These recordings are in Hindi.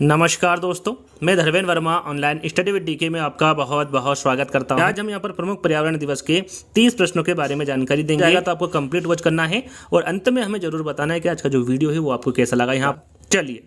नमस्कार दोस्तों, मैं Dharmendra Verma online study with DK में आपका बहुत बहुत स्वागत करता हूं। आज हम यहाँ पर प्रमुख पर्यावरण दिवस के 30 प्रश्नों के बारे में जानकारी देंगे। तो आपको कंप्लीट वॉच करना है और अंत में हमें जरूर बताना है कि आज का जो वीडियो है वो आपको कैसा लगा। यहाँ चलिए,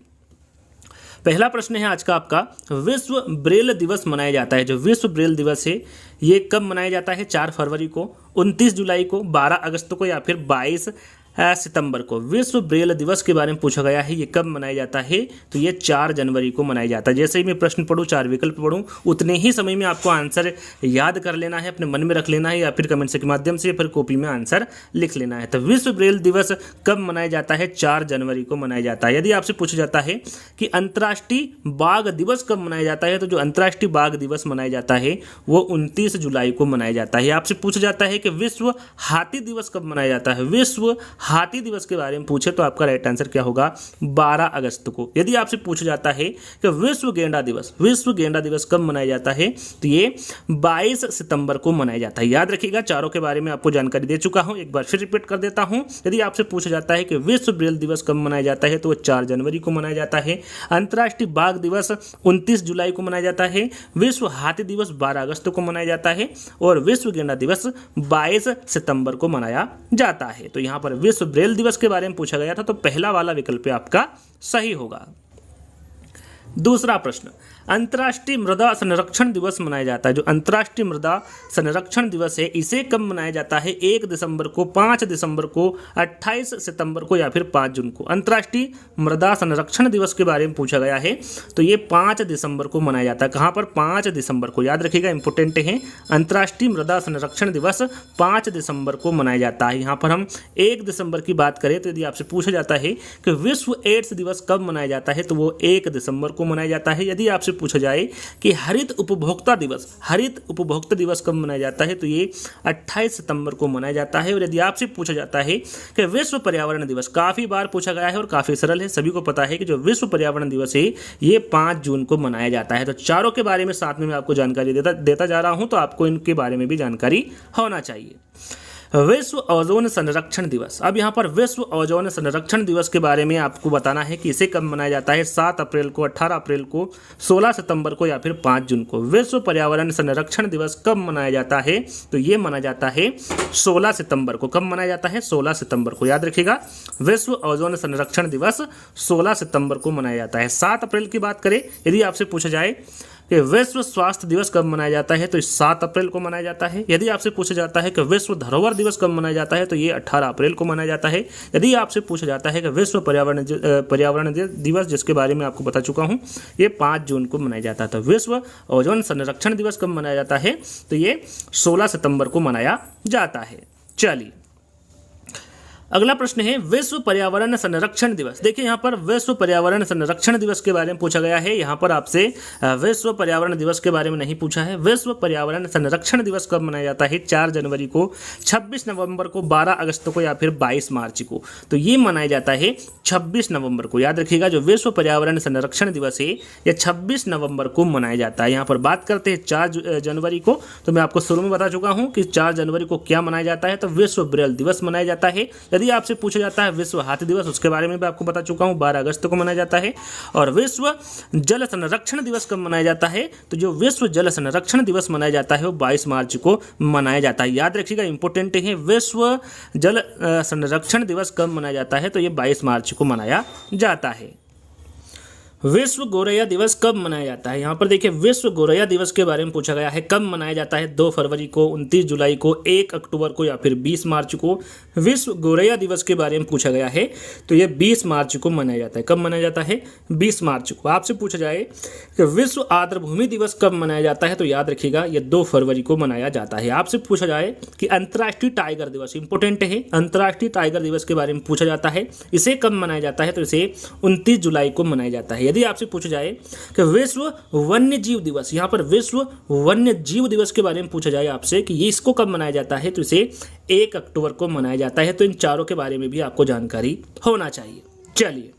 पहला प्रश्न है आज का आपका, विश्व ब्रेल दिवस मनाया जाता है। जो विश्व ब्रेल दिवस है ये कब मनाया जाता है? 4 फरवरी को, 29 जुलाई को, 12 अगस्त को या फिर 22 सितंबर को। विश्व ब्रेल दिवस के बारे में पूछा गया है, ये कब मनाया जाता है? तो ये 4 जनवरी को मनाया जाता है। जैसे ही मैं प्रश्न पढ़ूँ, 4 विकल्प पढ़ूँ, उतने ही समय में आपको आंसर याद कर लेना है, अपने मन में रख लेना है या फिर कमेंट के माध्यम से फिर कॉपी में आंसर लिख लेना है। तो विश्व ब्रेल दिवस कब मनाया जाता है? 4 जनवरी को मनाया जाता है। यदि आपसे पूछा जाता है कि अंतर्राष्ट्रीय बाघ दिवस कब मनाया जाता है, तो जो अंतर्राष्ट्रीय बाघ दिवस मनाया जाता है वो 29 जुलाई को मनाया जाता है। आपसे पूछा जाता है कि विश्व हाथी दिवस कब मनाया जाता है? विश्व हाथी दिवस के बारे में पूछे तो आपका राइट आंसर क्या होगा? 12 अगस्त को। यदि आपसे पूछा जाता है कि विश्व गेंडा दिवस कब मनाया जाता है, तो ये 22 सितंबर को मनाया जाता है। याद रखिएगा, चारों के बारे में आपको जानकारी दे चुका हूं, एक बार फिर रिपीट कर देता हूं। यदि आपसे पूछा जाता है कि विश्व ब्रेल दिवस कब मनाया जाता है, तो वो 4 जनवरी को मनाया जाता है। अंतर्राष्ट्रीय बाघ दिवस 29 जुलाई को मनाया जाता है। विश्व हाथी दिवस 12 अगस्त को मनाया जाता है और विश्व गेंडा दिवस 22 सितंबर को मनाया जाता है। तो यहाँ पर विश्व ब्रेल दिवस के बारे में पूछा गया था, तो पहला वाला विकल्प आपका सही होगा। दूसरा प्रश्न, अंतर्राष्ट्रीय मृदा संरक्षण दिवस मनाया जाता है। जो अंतर्राष्ट्रीय मृदा संरक्षण दिवस है इसे कब मनाया जाता है? 1 दिसंबर को, 5 दिसंबर को, 28 सितंबर को या फिर 5 जून को। अंतर्राष्ट्रीय मृदा संरक्षण दिवस के बारे में पूछा गया है, तो ये 5 दिसंबर को मनाया जाता है। कहाँ पर? 5 दिसंबर को। याद रखिएगा, इंपोर्टेंट है। अंतर्राष्ट्रीय मृदा संरक्षण दिवस 5 दिसंबर को मनाया जाता है। यहाँ पर हम 1 दिसंबर की बात करें तो यदि आपसे पूछा जाता है कि विश्व एड्स दिवस कब मनाया जाता है, तो वो 1 दिसंबर को मनाया जाता है। यदि आपसे पूछा जाए कि हरित उपभोक्ता दिवस कब मनाया जाता है, तो ये 28 सितंबर को मनाया जाता है। और यदि आपसे पूछा जाता है कि विश्व पर्यावरण दिवस, काफी बार पूछा गया है और काफी सरल है, सभी को पता है कि जो विश्व पर्यावरण दिवस है ये 5 जून को मनाया जाता है। तो चारों के बारे में साथ में मैं आपको जानकारी देता जा रहा हूं, तो आपको इनके बारे में भी जानकारी होना चाहिए। विश्व ओजोन संरक्षण दिवस, अब यहाँ पर विश्व ओजोन संरक्षण दिवस के बारे में आपको बताना है कि इसे कब मनाया जाता है? 7 अप्रैल को, 18 अप्रैल को, 16 सितंबर को या फिर 5 जून को। विश्व पर्यावरण संरक्षण दिवस कब मनाया जाता है? तो ये मनाया जाता है 16 सितंबर को। कब मनाया जाता है? 16 सितंबर को। याद रखिएगा, विश्व ओजोन संरक्षण दिवस 16 सितंबर को मनाया जाता है। 7 अप्रैल की बात करें, यदि आपसे पूछा जाए कि विश्व स्वास्थ्य दिवस कब मनाया जाता है, तो 7 अप्रैल को मनाया जाता है। यदि आपसे पूछा जाता है कि विश्व धरोहर दिवस कब मनाया जाता है, तो ये 18 अप्रैल को मनाया जाता है। यदि आपसे पूछा जाता है कि विश्व पर्यावरण दिवस, जिसके बारे में आपको बता चुका हूँ, ये 5 जून को मनाया जाता है। तो विश्व ओजोन संरक्षण दिवस कब मनाया जाता है, तो ये 16 सितंबर को मनाया जाता है। चलिए, अगला प्रश्न है विश्व पर्यावरण संरक्षण दिवस। देखिए, यहाँ पर विश्व पर्यावरण संरक्षण दिवस के बारे में पूछा गया है। यहाँ पर आपसे विश्व पर्यावरण दिवस के बारे में नहीं पूछा है। विश्व पर्यावरण संरक्षण दिवस कब मनाया जाता है? 4 जनवरी को, 26 नवंबर को, 12 अगस्त को या फिर 22 मार्च को। तो ये मनाया जाता है 26 नवंबर को। याद रखिएगा, जो विश्व पर्यावरण संरक्षण दिवस है यह 26 नवंबर को मनाया जाता है। यहाँ पर बात करते हैं 4 जनवरी को, तो मैं आपको शुरू में बता चुका हूँ कि 4 जनवरी को क्या मनाया जाता है, तो विश्व ब्रेल दिवस मनाया जाता है। यदि आपसे पूछा जाता है विश्व हाथी दिवस, उसके बारे में भी आपको बता चुका हूं, 12 अगस्त को मनाया जाता है। और विश्व जल संरक्षण दिवस कब मनाया जाता है, तो जो विश्व जल संरक्षण दिवस मनाया जाता है वो 22 मार्च को मनाया जाता है। याद रखिएगा, इंपोर्टेंट है, विश्व जल संरक्षण दिवस कब मनाया जाता है, तो ये 22 मार्च को मनाया जाता है। विश्व गौरैया दिवस कब मनाया जाता है? यहाँ पर देखिए, विश्व गौरैया दिवस के बारे में पूछा गया है। कब मनाया जाता है? 2 फरवरी को, 29 जुलाई को, 1 अक्टूबर को या फिर 20 मार्च को। विश्व गौरैया दिवस के बारे में पूछा गया है, तो ये 20 मार्च को मनाया जाता है। कब मनाया जाता है? 20 मार्च को। आपसे पूछा जाए कि विश्व आर्द्रभूमि दिवस कब मनाया जाता है, तो याद रखिएगा, ये 2 फरवरी को मनाया जाता है। आपसे पूछा जाए कि अंतर्राष्ट्रीय टाइगर दिवस, इंपोर्टेंट है, अंतर्राष्ट्रीय टाइगर दिवस के बारे में पूछा जाता है, इसे कब मनाया जाता है, तो इसे 29 जुलाई को मनाया जाता है। यदि आपसे पूछा जाए कि विश्व वन्य जीव दिवस, यहाँ पर विश्व वन्य जीव दिवस के बारे में पूछा जाए आपसे कि ये इसको कब मनाया जाता है, तो इसे 1 अक्टूबर को मनाया जाता है। तो इन चारों के बारे में भी आपको जानकारी होना चाहिए। चलिए,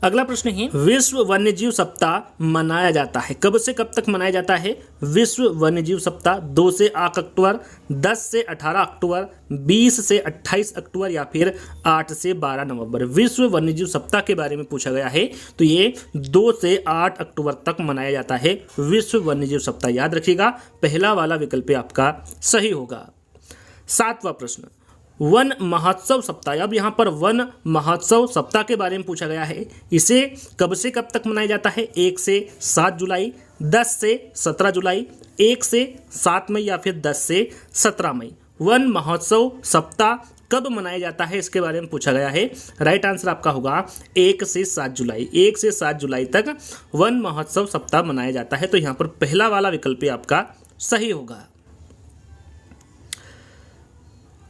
अगला प्रश्न है, विश्व वन्यजीव सप्ताह मनाया जाता है, कब से कब तक मनाया जाता है? विश्व वन्यजीव सप्ताह 2 से 8 अक्टूबर, 10 से 18 अक्टूबर, 20 से 28 अक्टूबर या फिर 8 से 12 नवंबर। विश्व वन्यजीव सप्ताह के बारे में पूछा गया है तो ये 2 से 8 अक्टूबर तक मनाया जाता है विश्व वन्यजीव सप्ताह। याद रखिएगा, पहला वाला विकल्प आपका सही होगा। 7वां प्रश्न, वन महोत्सव सप्ताह। अब यहाँ पर वन महोत्सव सप्ताह के बारे में पूछा गया है, इसे कब से कब तक मनाया जाता है? 1 से 7 जुलाई, 10 से 17 जुलाई, 1 से 7 मई या फिर 10 से 17 मई। वन महोत्सव सप्ताह कब मनाया जाता है, इसके बारे में पूछा गया है। राइट आंसर आपका होगा 1 से 7 जुलाई। 1 से 7 जुलाई तक वन महोत्सव सप्ताह मनाया जाता है, तो यहाँ पर पहला वाला विकल्प आपका सही होगा।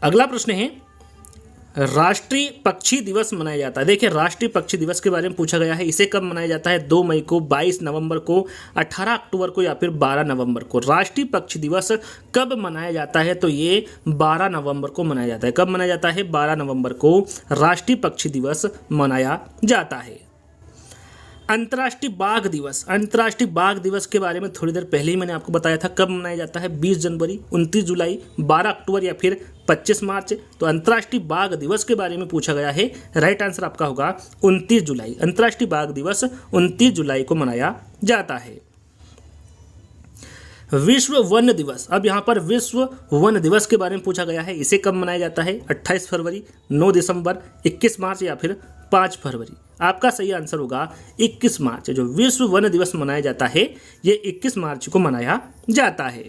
अगला प्रश्न है, राष्ट्रीय पक्षी दिवस मनाया जाता है। देखिए, राष्ट्रीय पक्षी दिवस के बारे में पूछा गया है, इसे कब मनाया जाता है? 2 मई को, 22 नवंबर को, 18 अक्टूबर को या फिर 12 नवंबर को। राष्ट्रीय पक्षी दिवस कब मनाया जाता है? तो ये 12 नवंबर को मनाया जाता है। कब मनाया जाता है? 12 नवंबर को राष्ट्रीय पक्षी दिवस मनाया जाता है। अंतर्राष्ट्रीय बाघ दिवस। अंतर्राष्ट्रीय बाघ दिवस के बारे में थोड़ी देर पहले ही मैंने आपको बताया था, कब मनाया जाता है? 20 जनवरी, 29 जुलाई, 12 अक्टूबर या फिर 25 मार्च। तो अंतर्राष्ट्रीय बाघ दिवस के बारे में पूछा गया है। राइट आंसर आपका होगा 29 जुलाई। अंतर्राष्ट्रीय बाघ दिवस 29 जुलाई को मनाया जाता है। विश्व वन दिवस। अब यहाँ पर विश्व वन दिवस के बारे में पूछा गया है, इसे कब मनाया जाता है? 28 फरवरी, 9 दिसंबर, 21 मार्च या फिर 5 फरवरी। आपका सही आंसर होगा 21 मार्च। जो विश्व वन दिवस मनाया जाता है ये 21 मार्च को मनाया जाता है।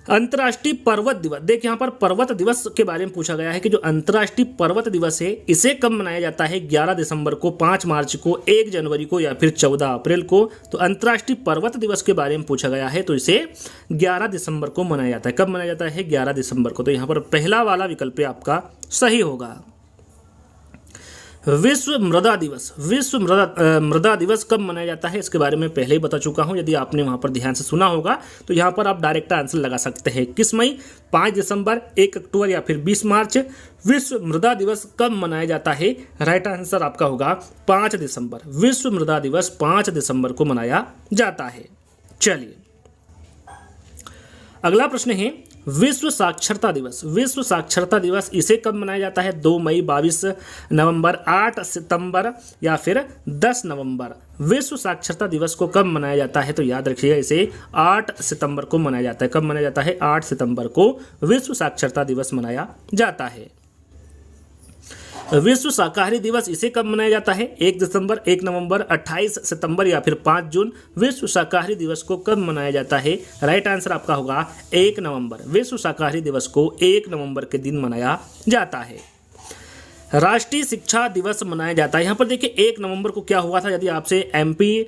अंतर्राष्ट्रीय पर्वत दिवस। देखिए, यहाँ पर पर्वत दिवस के बारे में पूछा गया है कि जो अंतर्राष्ट्रीय पर्वत दिवस है इसे कब मनाया जाता है? 11 दिसंबर को, 5 मार्च को, 1 जनवरी को या फिर 14 अप्रैल को। तो अंतर्राष्ट्रीय पर्वत दिवस के बारे में पूछा गया है तो इसे 11 दिसंबर को मनाया जाता है। कब मनाया जाता है? 11 दिसंबर को। तो यहाँ पर पहला वाला विकल्प आपका सही होगा। विश्व मृदा दिवस। विश्व मृदा दिवस कब मनाया जाता है, इसके बारे में पहले ही बता चुका हूं। यदि आपने वहां पर ध्यान से सुना होगा तो यहां पर आप डायरेक्ट आंसर लगा सकते हैं। 21 मई, 5 दिसंबर, 1 अक्टूबर या फिर 20 मार्च। विश्व मृदा दिवस कब मनाया जाता है? राइट आंसर आपका होगा 5 दिसंबर। विश्व मृदा दिवस 5 दिसंबर को मनाया जाता है। चलिए, अगला प्रश्न है, विश्व साक्षरता दिवस। विश्व साक्षरता दिवस इसे कब मनाया जाता है? 2 मई, 22 नवंबर, 8 सितंबर या फिर 10 नवंबर। विश्व साक्षरता दिवस को कब मनाया जाता है? तो याद रखिएगा, इसे 8 सितंबर को मनाया जाता है। कब मनाया जाता है? 8 सितंबर को विश्व साक्षरता दिवस मनाया जाता है। विश्व शाकाहारी दिवस इसे कब मनाया जाता है? 1 दिसंबर, 1 नवंबर, 28 सितंबर या फिर 5 जून। विश्व शाकाहारी दिवस को कब मनाया जाता है? राइट आंसर आपका होगा 1 नवंबर। विश्व शाकाहारी दिवस को 1 नवंबर के दिन मनाया जाता है। राष्ट्रीय शिक्षा दिवस मनाया जाता है। यहाँ पर देखिए, 1 नवंबर को क्या हुआ था, यदि आपसे MP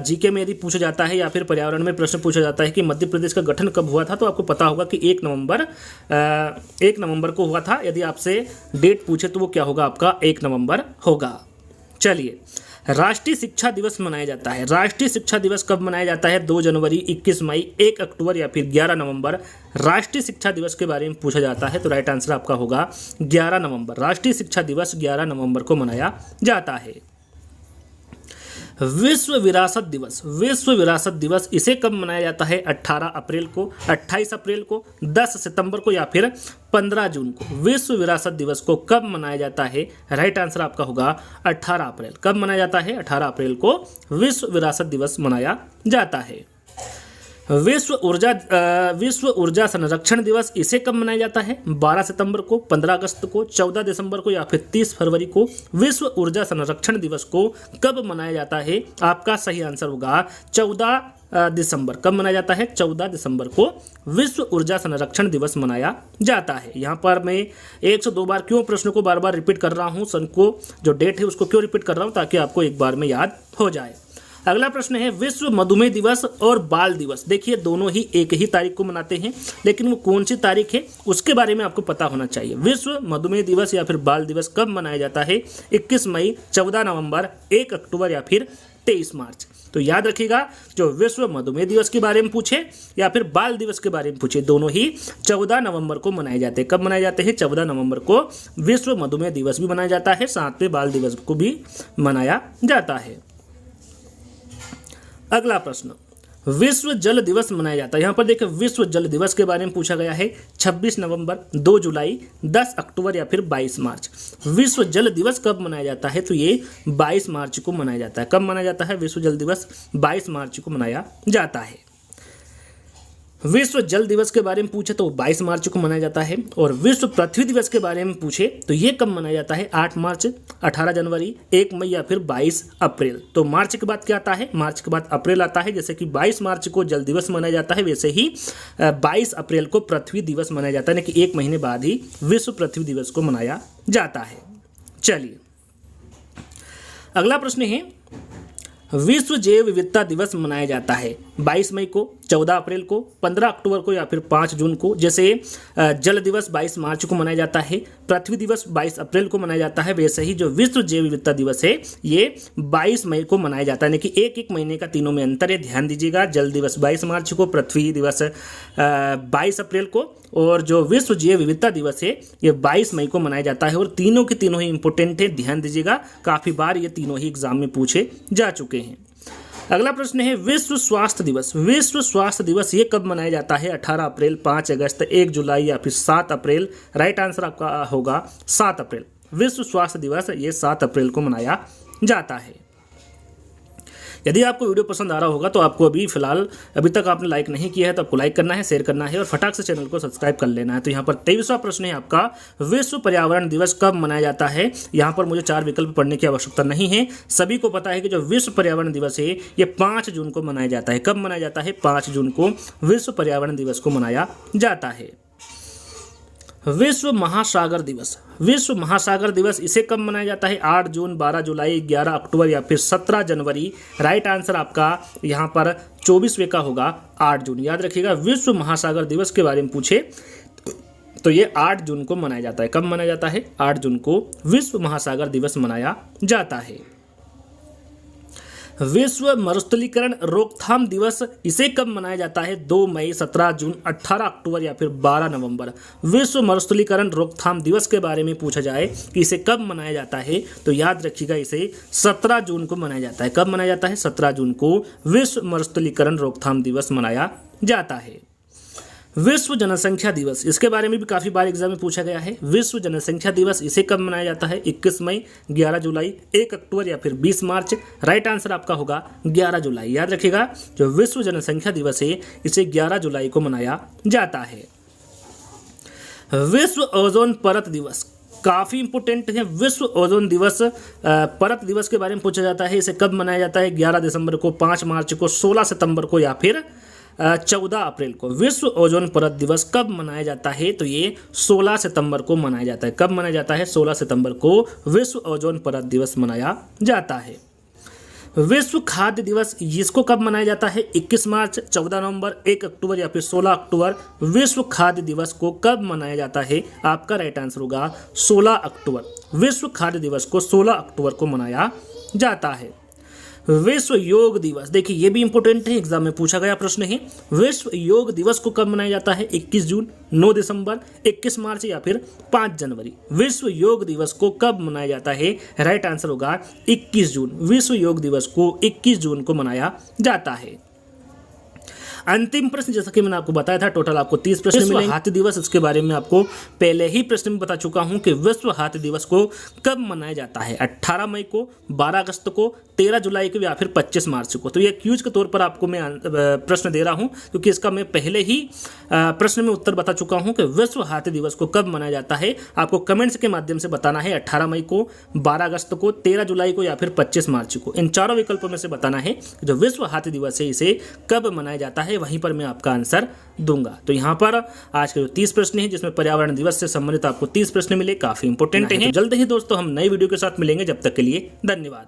GK में यदि पूछा जाता है या फिर पर्यावरण में प्रश्न पूछा जाता है कि मध्य प्रदेश का गठन कब हुआ था, तो आपको पता होगा कि 1 नवंबर को हुआ था। यदि आपसे डेट पूछे तो वो क्या होगा? आपका 1 नवंबर होगा। चलिए, राष्ट्रीय शिक्षा दिवस मनाया जाता है। राष्ट्रीय शिक्षा दिवस कब मनाया जाता है? 2 जनवरी, 21 मई, 1 अक्टूबर या फिर 11 नवंबर। राष्ट्रीय शिक्षा दिवस के बारे में पूछा जाता है तो राइट आंसर आपका होगा 11 नवंबर। राष्ट्रीय शिक्षा दिवस 11 नवंबर को मनाया जाता है। विश्व विरासत दिवस। विश्व विरासत दिवस इसे कब मनाया जाता है? 18 अप्रैल को, 28 अप्रैल को, 10 सितंबर को या फिर 15 जून को। विश्व विरासत दिवस को कब मनाया जाता है? राइट आंसर आपका होगा 18 अप्रैल। कब मनाया जाता है? 18 अप्रैल को विश्व विरासत दिवस मनाया जाता है। विश्व ऊर्जा संरक्षण दिवस इसे कब मनाया जाता है? 12 सितंबर को, 15 अगस्त को, 14 दिसंबर को या फिर 30 फरवरी को। विश्व ऊर्जा संरक्षण दिवस को कब मनाया जाता है? आपका सही आंसर होगा 14 दिसंबर। कब मनाया जाता है? 14 दिसंबर को विश्व ऊर्जा संरक्षण दिवस मनाया जाता है। यहाँ पर मैं 102 बार क्यों प्रश्न को बार बार रिपीट कर रहा हूँ, सन को जो डेट है उसको क्यों रिपीट कर रहा हूँ, ताकि आपको एक बार में याद हो जाए। अगला प्रश्न है, विश्व मधुमेह दिवस और बाल दिवस। देखिए, दोनों ही एक ही तारीख को मनाते हैं, लेकिन वो कौन सी तारीख है उसके बारे में आपको पता होना चाहिए। विश्व मधुमेह दिवस या फिर बाल दिवस कब मनाया जाता है? 21 मई, 14 नवंबर, 1 अक्टूबर या फिर 23 मार्च। तो याद रखिएगा, जो विश्व मधुमेह दिवस के बारे में पूछे या फिर बाल दिवस के बारे में पूछे, दोनों ही 14 नवंबर को मनाए जाते हैं। कब मनाए जाते हैं? 14 नवंबर को विश्व मधुमेह दिवस भी मनाया जाता है, साथ में बाल दिवस को भी मनाया जाता है। अगला प्रश्न, विश्व जल दिवस मनाया जाता है। यहाँ पर देखिए विश्व जल दिवस के बारे में पूछा गया है। 26 नवंबर, 2 जुलाई, 10 अक्टूबर या फिर 22 मार्च। विश्व जल दिवस कब मनाया जाता है? तो ये 22 मार्च को मनाया जाता है। कब मनाया जाता है विश्व जल दिवस? 22 मार्च को मनाया जाता है। विश्व जल दिवस के बारे में पूछे तो 22 मार्च को मनाया जाता है। और विश्व पृथ्वी दिवस के बारे में पूछे तो ये कब मनाया जाता है? 8 मार्च, 18 जनवरी, 1 मई या फिर 22 अप्रैल। तो मार्च के बाद क्या आता है? मार्च के बाद अप्रैल आता है। जैसे कि 22 मार्च को जल दिवस मनाया जाता है, वैसे ही 22 अप्रैल को पृथ्वी दिवस मनाया जाता है, यानी कि 1 महीने बाद ही विश्व पृथ्वी दिवस को मनाया जाता है। चलिए अगला प्रश्न है, विश्व जैव विविधता दिवस मनाया जाता है 22 मई को, 14 अप्रैल को, 15 अक्टूबर को या फिर 5 जून को। जैसे जल दिवस 22 मार्च को मनाया जाता है, पृथ्वी दिवस 22 अप्रैल को मनाया जाता है, वैसे ही जो विश्व जैव विविधता दिवस है ये 22 मई को मनाया जाता है। यानी कि एक महीने का तीनों में अंतर है, ध्यान दीजिएगा। जल दिवस 22 मार्च को, पृथ्वी दिवस 22 अप्रैल को, और जो विश्व जैव विविधता दिवस है ये 22 मई को मनाया जाता है। और तीनों के तीनों ही इंपॉर्टेंट है, ध्यान दीजिएगा। काफ़ी बार ये तीनों ही एग्जाम में पूछे जा चुके हैं। अगला प्रश्न है, विश्व स्वास्थ्य दिवस। विश्व स्वास्थ्य दिवस ये कब मनाया जाता है? 18 अप्रैल, 5 अगस्त, 1 जुलाई या फिर 7 अप्रैल। राइट आंसर आपका होगा 7 अप्रैल। विश्व स्वास्थ्य दिवस ये 7 अप्रैल को मनाया जाता है। यदि आपको वीडियो पसंद आ रहा होगा तो आपको अभी तक आपने लाइक नहीं किया है तो आपको लाइक करना है, शेयर करना है और फटाक से चैनल को सब्सक्राइब कर लेना है। तो यहाँ पर 23वां प्रश्न है आपका, विश्व पर्यावरण दिवस कब मनाया जाता है? यहाँ पर मुझे 4 विकल्प पढ़ने की आवश्यकता नहीं है, सभी को पता है कि जो विश्व पर्यावरण दिवस है ये 5 जून को मनाया जाता है। कब मनाया जाता है? 5 जून को विश्व पर्यावरण दिवस को मनाया जाता है। विश्व महासागर दिवस। विश्व महासागर दिवस इसे कब मनाया जाता है? 8 जून, 12 जुलाई, 11 अक्टूबर या फिर 17 जनवरी। राइट आंसर आपका यहाँ पर 24वें का होगा 8 जून। याद रखिएगा, विश्व महासागर दिवस के बारे में पूछे तो ये 8 जून को मनाया जाता है। कब मनाया जाता है? 8 जून को विश्व महासागर दिवस मनाया जाता है। विश्व मरुस्थलीकरण रोकथाम दिवस इसे कब मनाया जाता है? 2 मई, 17 जून, 18 अक्टूबर या फिर 12 नवंबर। विश्व मरुस्थलीकरण रोकथाम दिवस के बारे में पूछा जाए कि इसे कब मनाया जाता है तो याद रखिएगा इसे 17 जून को मनाया जाता है। कब मनाया जाता है? 17 जून को विश्व मरुस्थलीकरण रोकथाम दिवस मनाया जाता है। विश्व जनसंख्या दिवस, इसके बारे में भी काफ़ी बार एग्जाम में पूछा गया है। विश्व जनसंख्या दिवस इसे कब मनाया जाता है? 21 मई, 11 जुलाई, 1 अक्टूबर या फिर 20 मार्च। राइट आंसर आपका होगा 11 जुलाई। याद रखिएगा, जो विश्व जनसंख्या दिवस है इसे 11 जुलाई को मनाया जाता है। विश्व ओजोन परत दिवस काफ़ी इंपोर्टेंट है। विश्व ओजोन दिवस परत दिवस के बारे में पूछा जाता है, इसे कब मनाया जाता है? 11 दिसंबर को, 5 मार्च को, 16 सितंबर को या फिर 14 अप्रैल को। विश्व ओजोन परत दिवस कब मनाया जाता है? तो ये 16 सितंबर को मनाया जाता है। कब मनाया जाता है? 16 सितंबर को विश्व ओजोन परत दिवस मनाया जाता है। विश्व खाद्य दिवस इसको कब मनाया जाता है? 21 मार्च, 14 नवंबर, 1 अक्टूबर या फिर 16 अक्टूबर। विश्व खाद्य दिवस को कब मनाया जाता है? आपका राइट आंसर होगा 16 अक्टूबर। विश्व खाद्य दिवस को 16 अक्टूबर को मनाया जाता है। विश्व योग दिवस, देखिए ये भी इंपॉर्टेंट है, एग्जाम में पूछा गया प्रश्न है। विश्व योग दिवस को कब मनाया जाता है? 21 जून, 9 दिसंबर, 21 मार्च या फिर 5 जनवरी। विश्व योग दिवस को कब मनाया जाता है? राइट आंसर होगा 21 जून। विश्व योग दिवस को 21 जून को मनाया जाता है। अंतिम प्रश्न, जैसा कि मैंने आपको बताया था, टोटल आपको 30 प्रश्न मिलेंगे। हाथी दिवस, इसके बारे में आपको पहले ही प्रश्न में बता चुका हूं कि विश्व हाथी दिवस को कब मनाया जाता है? 18 मई को, 12 अगस्त को, 13 जुलाई को या फिर 25 मार्च को। तो ये क्यूज के तौर पर आपको मैं प्रश्न दे रहा हूं, क्योंकि इसका मैं पहले ही प्रश्न में उत्तर बता चुका हूं कि विश्व हाथी दिवस को कब मनाया जाता है। आपको कमेंट्स के माध्यम से बताना है 18 मई को, 12 अगस्त को, 13 जुलाई को या फिर 25 मार्च को। इन चारों विकल्पों में से बताना है जो विश्व हाथी दिवस है इसे कब मनाया जाता है, वहीं पर मैं आपका आंसर दूंगा। तो यहाँ पर आज के जो 30 प्रश्न हैं, जिसमें पर्यावरण दिवस से संबंधित आपको 30 प्रश्न मिले, काफी इंपोर्टेंट हैं। तो जल्द ही दोस्तों हम नई वीडियो के साथ मिलेंगे, जब तक के लिए धन्यवाद।